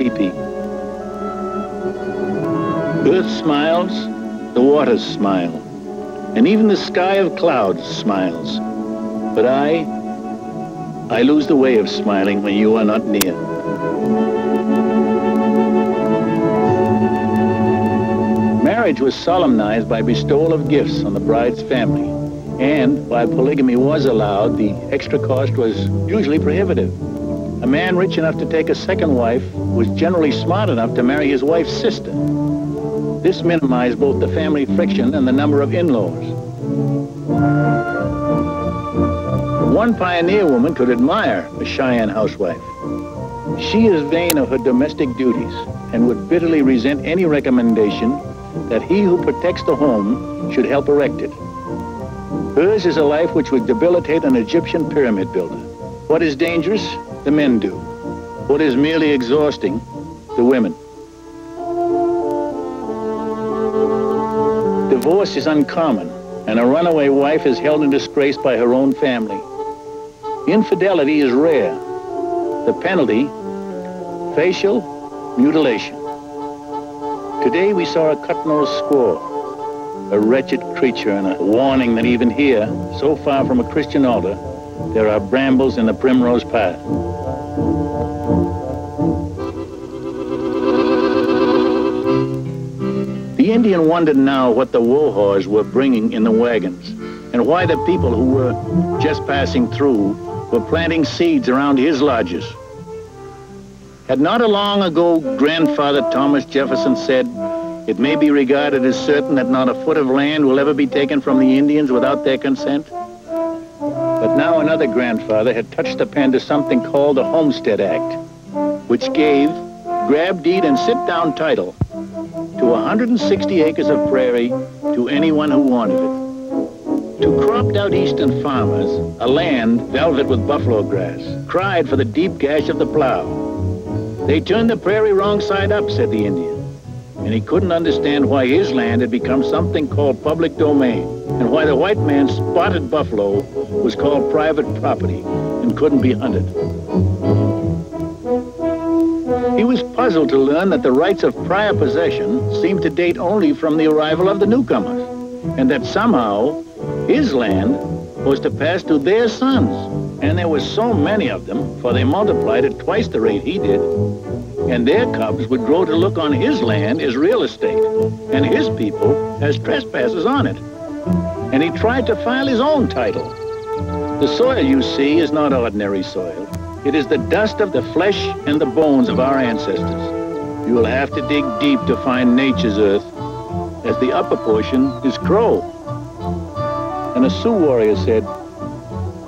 teepee. Earth smiles, the waters smile, and even the sky of clouds smiles. But I lose the way of smiling when you are not near. Marriage was solemnized by bestowal of gifts on the bride's family, and while polygamy was allowed, the extra cost was usually prohibitive. A man rich enough to take a second wife was generally smart enough to marry his wife's sister. This minimized both the family friction and the number of in-laws. One pioneer woman could admire a Cheyenne housewife. She is vain of her domestic duties and would bitterly resent any recommendation that he who protects the home should help erect it. Hers is a life which would debilitate an Egyptian pyramid builder. What is dangerous, the men do. What is merely exhausting, the women. Divorce is uncommon, and a runaway wife is held in disgrace by her own family. Infidelity is rare. The penalty, facial mutilation. Today we saw a cut-nosed squaw, a wretched creature, and a warning that even here, so far from a Christian altar, there are brambles in the primrose path. The Indian wondered now what the Wohaws were bringing in the wagons, and why the people who were just passing through were planting seeds around his lodges. Had not long ago grandfather Thomas Jefferson said, "It may be regarded as certain that not a foot of land will ever be taken from the Indians without their consent"? But now another grandfather had touched the pen to something called the Homestead Act, which gave grab deed and sit-down title to 160 acres of prairie to anyone who wanted it. To cropped-out eastern farmers, a land velvet with buffalo grass cried for the deep gash of the plow. They turned the prairie wrong side up, said the Indian, and he couldn't understand why his land had become something called public domain, and why the white man's spotted buffalo was called private property and couldn't be hunted. He was puzzled to learn that the rights of prior possession seemed to date only from the arrival of the newcomers, and that somehow his land was to pass to their sons. And there were so many of them, for they multiplied at twice the rate he did, and their cubs would grow to look on his land as real estate, and his people as trespassers on it. And he tried to file his own title. The soil you see is not ordinary soil. It is the dust of the flesh and the bones of our ancestors. You will have to dig deep to find nature's earth, as the upper portion is Crow. And a Sioux warrior said,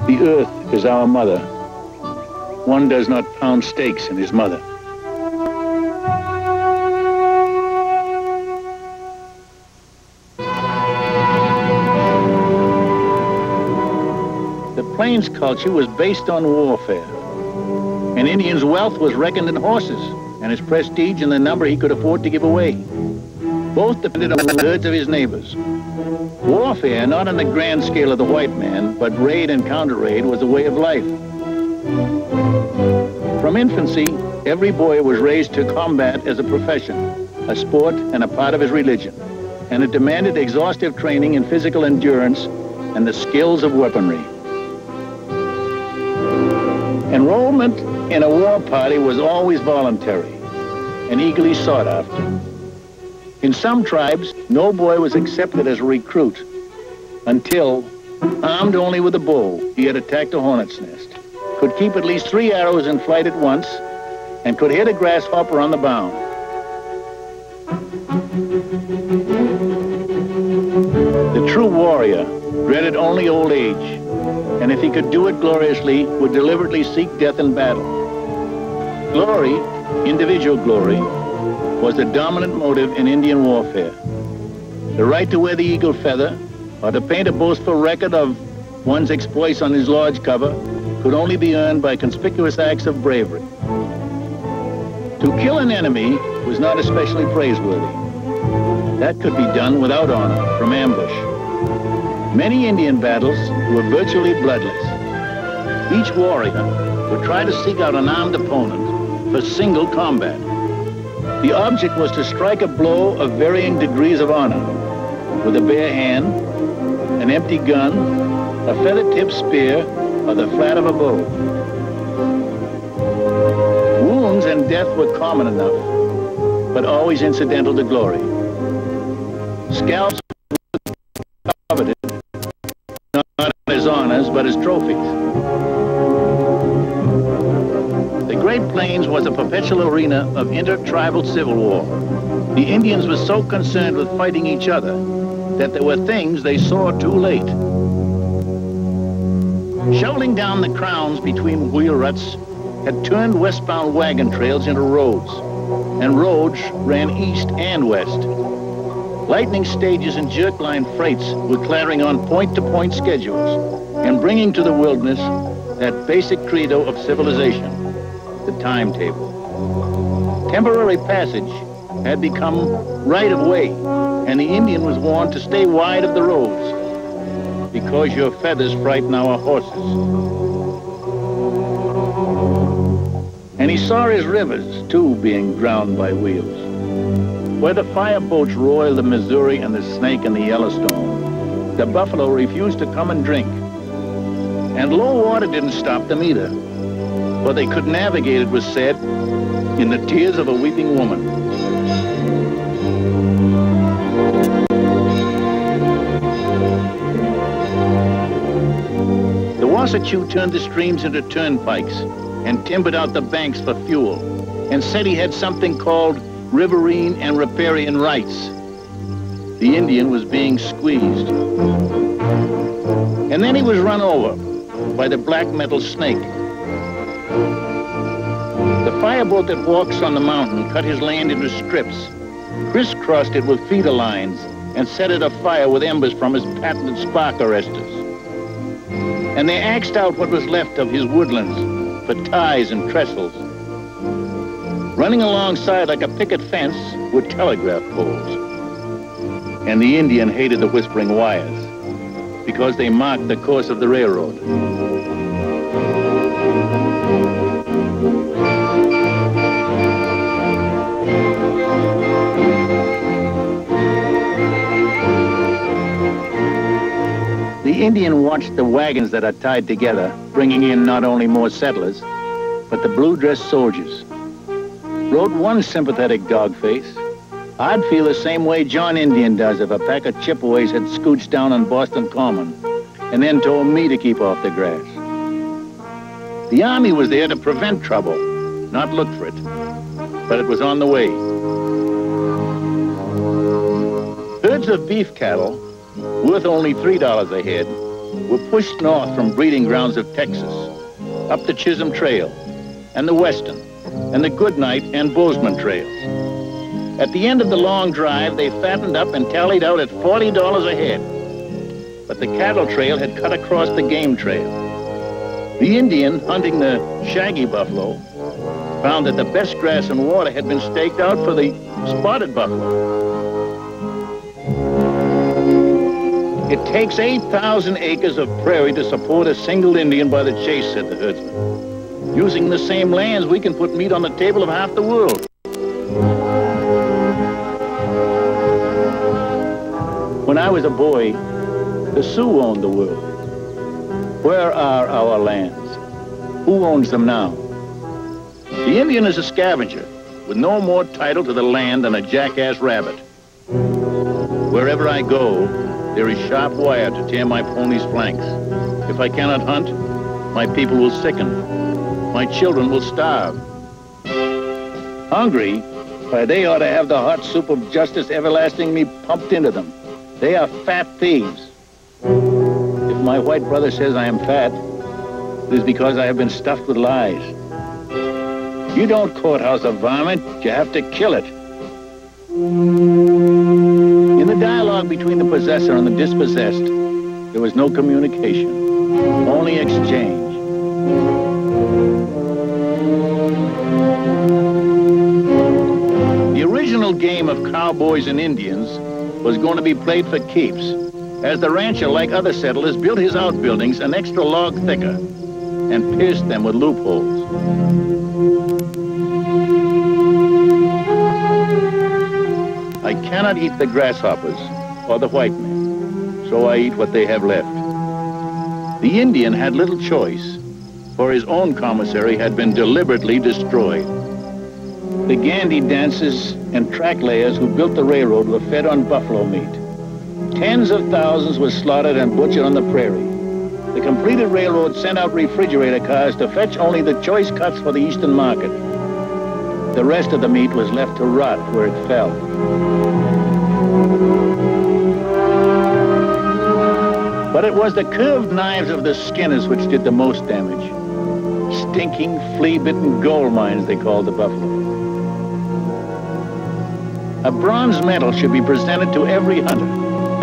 "The earth is our mother. One does not pound steaks in his mother." The Plains culture was based on warfare. An Indian's wealth was reckoned in horses, and his prestige in the number he could afford to give away. Both depended on the herds of his neighbors. Warfare, not on the grand scale of the white man, but raid and counter-raid, was a way of life. From infancy, every boy was raised to combat as a profession, a sport, and a part of his religion, and it demanded exhaustive training in physical endurance and the skills of weaponry. Enrollment in a war party was always voluntary and eagerly sought after. In some tribes, no boy was accepted as a recruit until, armed only with a bow, he had attacked a hornet's nest, could keep at least 3 arrows in flight at once, and could hit a grasshopper on the bound. The true warrior dreaded only old age, and if he could do it gloriously, would deliberately seek death in battle. Glory, individual glory, was the dominant motive in Indian warfare. The right to wear the eagle feather, or to paint a boastful record of one's exploits on his lodge cover, could only be earned by conspicuous acts of bravery. To kill an enemy was not especially praiseworthy. That could be done without honor, from ambush. Many Indian battles were virtually bloodless. Each warrior would try to seek out an armed opponent for single combat. The object was to strike a blow of varying degrees of honor with a bare hand, an empty gun, a feather-tipped spear, or the flat of a bow. Wounds and death were common enough, but always incidental to glory. Scalps were coveted, not as honors, but as trophies. The Great Plains was a perpetual arena of intertribal civil war. The Indians were so concerned with fighting each other that there were things they saw too late. Shoveling down the crowns between wheel ruts had turned westbound wagon trails into roads, and roads ran east and west. Lightning stages and jerk-line freights were clattering on point-to-point schedules and bringing to the wilderness that basic credo of civilization, the timetable. Temporary passage had become right of way, and the Indian was warned to stay wide of the roads because your feathers frighten our horses. And he saw his rivers, too, being drowned by wheels. Where the fireboats roil the Missouri and the Snake and the Yellowstone, the buffalo refused to come and drink. And low water didn't stop them either, for they could navigate, it was said, in the tears of a weeping woman. The Wasatch turned the streams into turnpikes and timbered out the banks for fuel, and said he had something called riverine and riparian rights. The Indian was being squeezed. And then he was run over by the black metal snake. The fireboat that walks on the mountain cut his land into strips, crisscrossed it with feeder lines, and set it afire with embers from his patented spark arresters. And they axed out what was left of his woodlands for ties and trestles. Running alongside like a picket fence were telegraph poles. And the Indian hated the whispering wires because they marked the course of the railroad. The Indian watched the wagons that are tied together, bringing in not only more settlers, but the blue-dressed soldiers. Wrote one sympathetic dog-face, "I'd feel the same way John Indian does if a pack of Chippeways had scooched down on Boston Common and then told me to keep off the grass." The Army was there to prevent trouble, not look for it, but it was on the way. Herds of beef cattle, worth only $3 a head, were pushed north from breeding grounds of Texas, up the Chisholm Trail, and the Western, and the Goodnight and Bozeman trails. At the end of the long drive, they fattened up and tallied out at $40 a head. But the cattle trail had cut across the game trail. The Indian, hunting the shaggy buffalo, found that the best grass and water had been staked out for the spotted buffalo. It takes 8,000 acres of prairie to support a single Indian by the chase, said the herdsman. Using the same lands, we can put meat on the table of half the world. When I was a boy, the Sioux owned the world. Where are our lands? Who owns them now? The Indian is a scavenger with no more title to the land than a jackass rabbit. Wherever I go, there is sharp wire to tear my pony's flanks. If I cannot hunt, my people will sicken. My children will starve. Hungry? Why, they ought to have the hot soup of justice everlasting me pumped into them. They are fat thieves. If my white brother says I am fat, it is because I have been stuffed with lies. You don't courthouse a varmint, you have to kill it. In the dialogue between the possessor and the dispossessed, there was no communication, only exchange. The original game of cowboys and Indians was going to be played for keeps, as the rancher, like other settlers, built his outbuildings an extra log thicker and pierced them with loopholes. cannot eat the grasshoppers or the white man, so I eat what they have left. The Indian had little choice, for his own commissary had been deliberately destroyed. The Gandy dancers and track layers who built the railroad were fed on buffalo meat. Tens of thousands were slaughtered and butchered on the prairie. The completed railroad sent out refrigerator cars to fetch only the choice cuts for the eastern market. The rest of the meat was left to rot where it fell. But it was the curved knives of the skinners which did the most damage. Stinking, flea-bitten gold mines, they called the buffalo. A bronze medal should be presented to every hunter,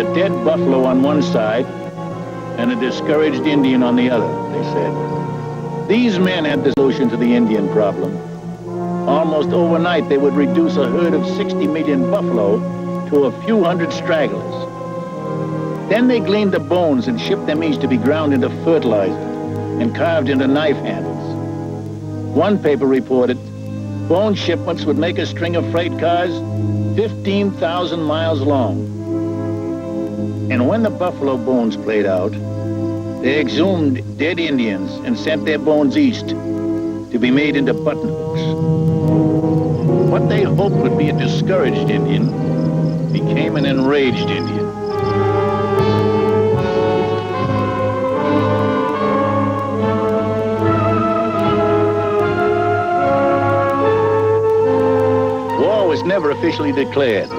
a dead buffalo on one side and a discouraged Indian on the other, they said. These men had the solution to the Indian problem. Almost overnight, they would reduce a herd of 60 million buffalo to a few hundred stragglers. Then they gleaned the bones and shipped them east to be ground into fertilizer and carved into knife handles. One paper reported, bone shipments would make a string of freight cars 15,000 miles long. And when the buffalo bones played out, they exhumed dead Indians and sent their bones east to be made into buttonhooks. What they hoped would be a discouraged Indian became an enraged Indian. War was never officially declared,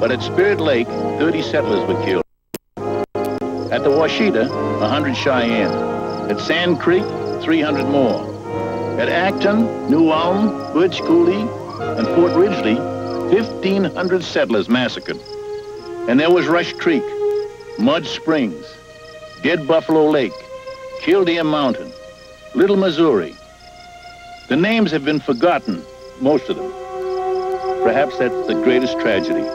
but at Spirit Lake, 30 settlers were killed. At the Washita, 100 Cheyenne. At Sand Creek, 300 more. At Acton, New Ulm, Birch Coulee, and Fort Ridgely, 1,500 settlers massacred. And there was Rush Creek, Mud Springs, Dead Buffalo Lake, Killdeer Mountain, Little Missouri. The names have been forgotten, most of them. Perhaps that's the greatest tragedy,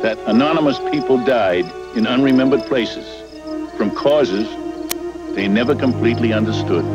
that anonymous people died in unremembered places from causes they never completely understood.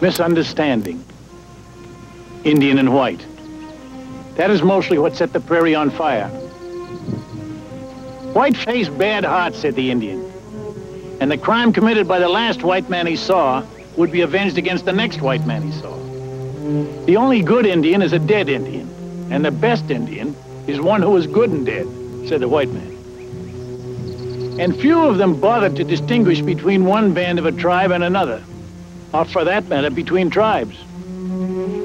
Misunderstanding, Indian and white. That is mostly what set the prairie on fire. White face, bad heart, said the Indian. And the crime committed by the last white man he saw would be avenged against the next white man he saw. The only good Indian is a dead Indian, and the best Indian is one who is good and dead, said the white man. And few of them bothered to distinguish between one band of a tribe and another, or for that matter, between tribes.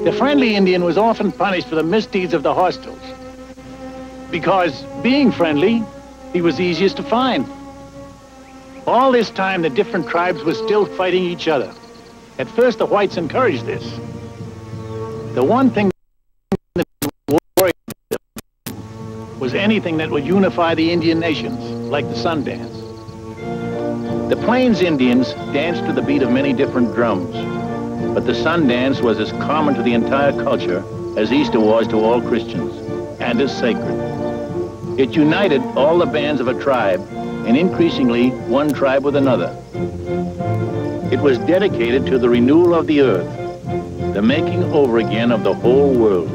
The friendly Indian was often punished for the misdeeds of the hostiles, because being friendly, he was easiest to find. All this time, the different tribes were still fighting each other. At first, the whites encouraged this. The one thing that worried them was anything that would unify the Indian nations, like the Sundance. The Plains Indians danced to the beat of many different drums, but the Sundance was as common to the entire culture as Easter was to all Christians, and as sacred. It united all the bands of a tribe, and increasingly one tribe with another. It was dedicated to the renewal of the earth, the making over again of the whole world.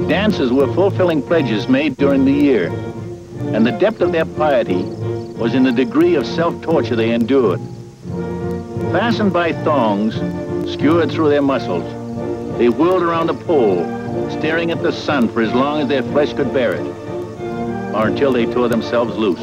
Dances were fulfilling pledges made during the year, and the depth of their piety was in the degree of self-torture they endured. Fastened by thongs, skewered through their muscles, they whirled around a pole, staring at the sun for as long as their flesh could bear it, or until they tore themselves loose.